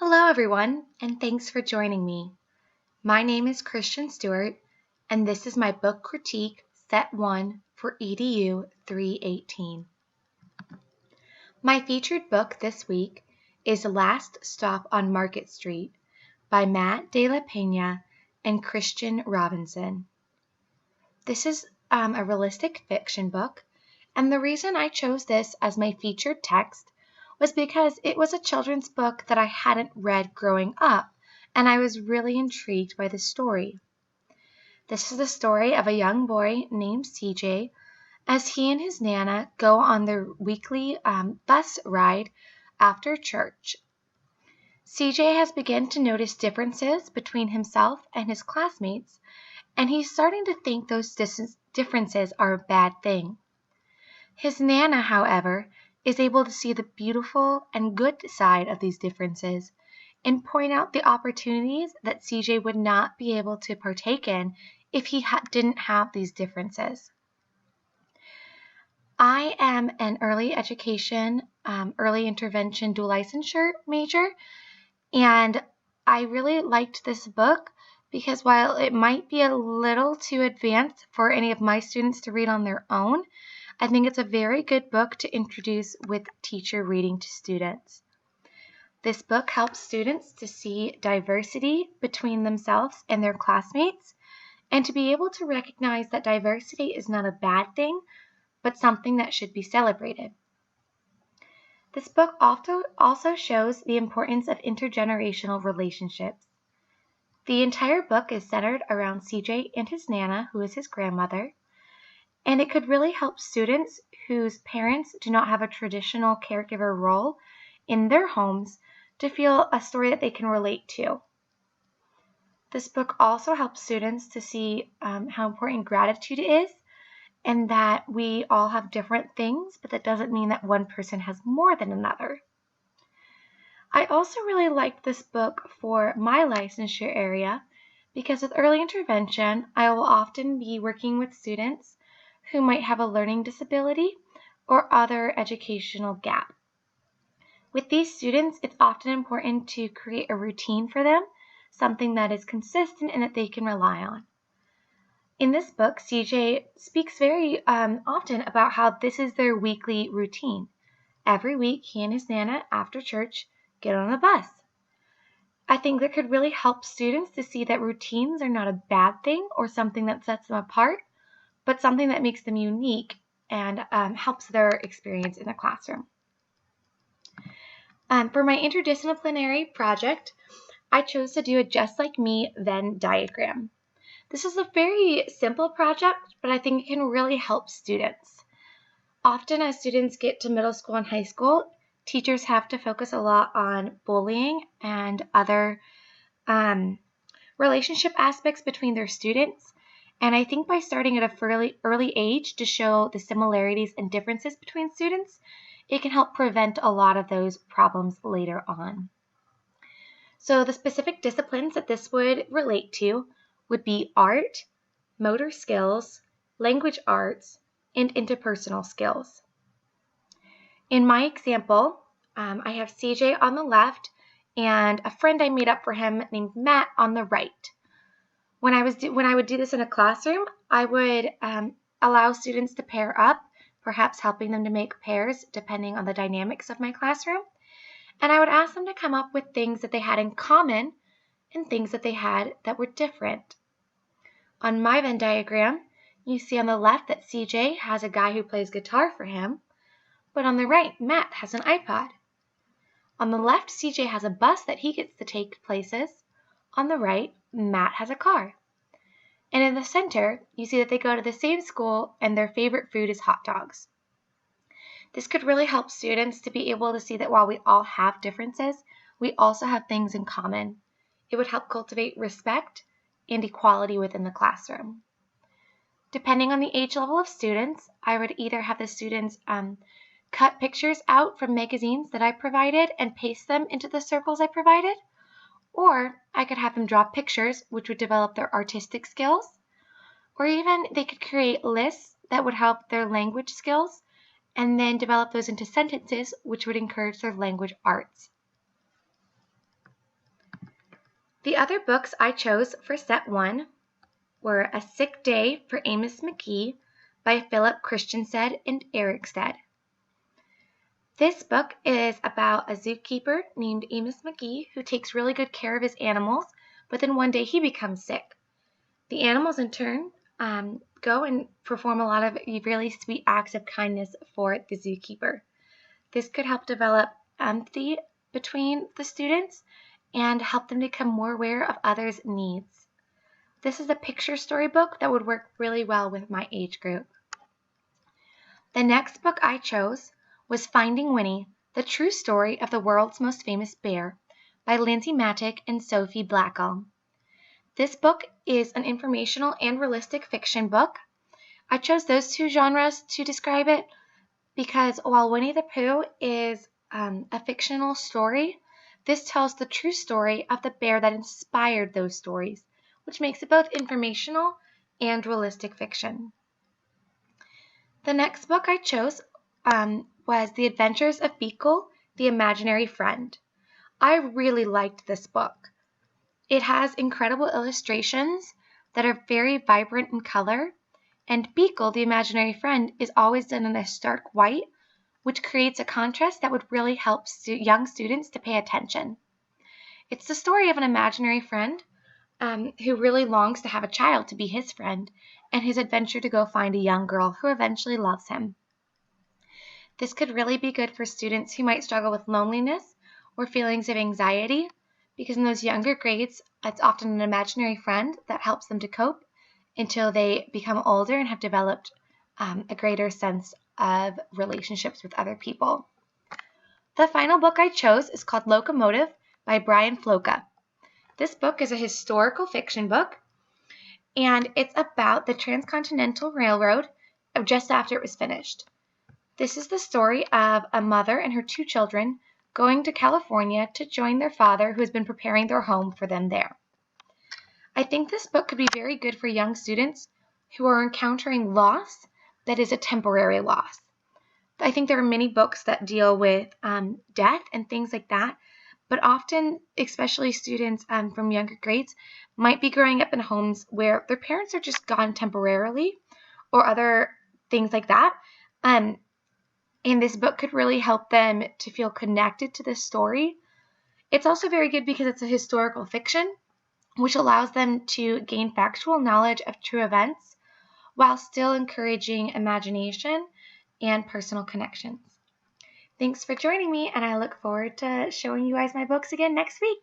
Hello, everyone, and thanks for joining me. My name is Christian Stewart, and this is my book critique, Set 1 for EDU 318. My featured book this week is Last Stop on Market Street by Matt De La Peña and Christian Robinson. This is a realistic fiction book, and the reason I chose this as my featured text was because it was a children's book that I hadn't read growing up, and I was really intrigued by the story. This is the story of a young boy named CJ as he and his Nana go on their weekly bus ride after church. CJ has begun to notice differences between himself and his classmates, and he's starting to think those differences are a bad thing. His Nana, however, is able to see the beautiful and good side of these differences and point out the opportunities that CJ would not be able to partake in if he didn't have these differences. I am an early education, early intervention dual licensure major, and I really liked this book because while it might be a little too advanced for any of my students to read on their own, I think it's a very good book to introduce with teacher reading to students. This book helps students to see diversity between themselves and their classmates and to be able to recognize that diversity is not a bad thing, but something that should be celebrated. This book also shows the importance of intergenerational relationships. The entire book is centered around CJ and his Nana, who is his grandmother, and it could really help students whose parents do not have a traditional caregiver role in their homes to feel a story that they can relate to. This book also helps students to see how important gratitude is and that we all have different things, but that doesn't mean that one person has more than another. I also really liked this book for my licensure area because with early intervention, I will often be working with students who might have a learning disability or other educational gap. With these students, it's often important to create a routine for them, something that is consistent and that they can rely on. In this book, CJ speaks very often about how this is their weekly routine. Every week, he and his Nana, after church, get on a bus. I think that could really help students to see that routines are not a bad thing or something that sets them apart, but something that makes them unique and helps their experience in the classroom. For my interdisciplinary project, I chose to do a Just Like Me Venn diagram. This is a very simple project, but I think it can really help students. Often as students get to middle school and high school, teachers have to focus a lot on bullying and other relationship aspects between their students. And I think by starting at a fairly early age to show the similarities and differences between students, it can help prevent a lot of those problems later on. So the specific disciplines that this would relate to would be art, motor skills, language arts, and interpersonal skills. In my example, I have CJ on the left and a friend I made up for him named Matt on the right. When I would do this in a classroom, I would allow students to pair up, perhaps helping them to make pairs depending on the dynamics of my classroom. And I would ask them to come up with things that they had in common and things that they had that were different. On my Venn diagram, you see on the left that CJ has a guy who plays guitar for him, but on the right, Matt has an iPod. On the left, CJ has a bus that he gets to take places. On the right, Matt has a car. And in the center, you see that they go to the same school and their favorite food is hot dogs. This could really help students to be able to see that while we all have differences, we also have things in common. It would help cultivate respect and equality within the classroom. Depending on the age level of students, I would either have the students cut pictures out from magazines that I provided and paste them into the circles I provided, or I could have them draw pictures, which would develop their artistic skills, or even they could create lists that would help their language skills, and then develop those into sentences, which would encourage their language arts. The other books I chose for set 1 were A Sick Day for Amos McGee by Philip Christensen and Eric Stead. This book is about a zookeeper named Amos McGee who takes really good care of his animals, but then one day he becomes sick. The animals in turn go and perform a lot of really sweet acts of kindness for the zookeeper. This could help develop empathy between the students and help them become more aware of others' needs. This is a picture storybook that would work really well with my age group. The next book I chose was Finding Winnie, The True Story of the World's Most Famous Bear by Lindsay Mattick and Sophie Blackall. This book is an informational and realistic fiction book. I chose those two genres to describe it because while Winnie the Pooh is a fictional story, this tells the true story of the bear that inspired those stories, which makes it both informational and realistic fiction. The next book I chose was The Adventures of Beagle, the Imaginary Friend. I really liked this book. It has incredible illustrations that are very vibrant in color, and Beagle, the Imaginary Friend, is always done in a stark white, which creates a contrast that would really help young students to pay attention. It's the story of an imaginary friend who really longs to have a child to be his friend, and his adventure to go find a young girl who eventually loves him. This could really be good for students who might struggle with loneliness or feelings of anxiety, because in those younger grades, it's often an imaginary friend that helps them to cope until they become older and have developed a greater sense of relationships with other people. The final book I chose is called Locomotive by Brian Floca. This book is a historical fiction book, and it's about the Transcontinental Railroad just after it was finished. This is the story of a mother and her 2 children going to California to join their father who has been preparing their home for them there. I think this book could be very good for young students who are encountering loss that is a temporary loss. I think there are many books that deal with death and things like that, but often, especially students from younger grades, might be growing up in homes where their parents are just gone temporarily or other things like that. And this book could really help them to feel connected to this story. It's also very good because it's a historical fiction, which allows them to gain factual knowledge of true events while still encouraging imagination and personal connections. Thanks for joining me, and I look forward to showing you guys my books again next week.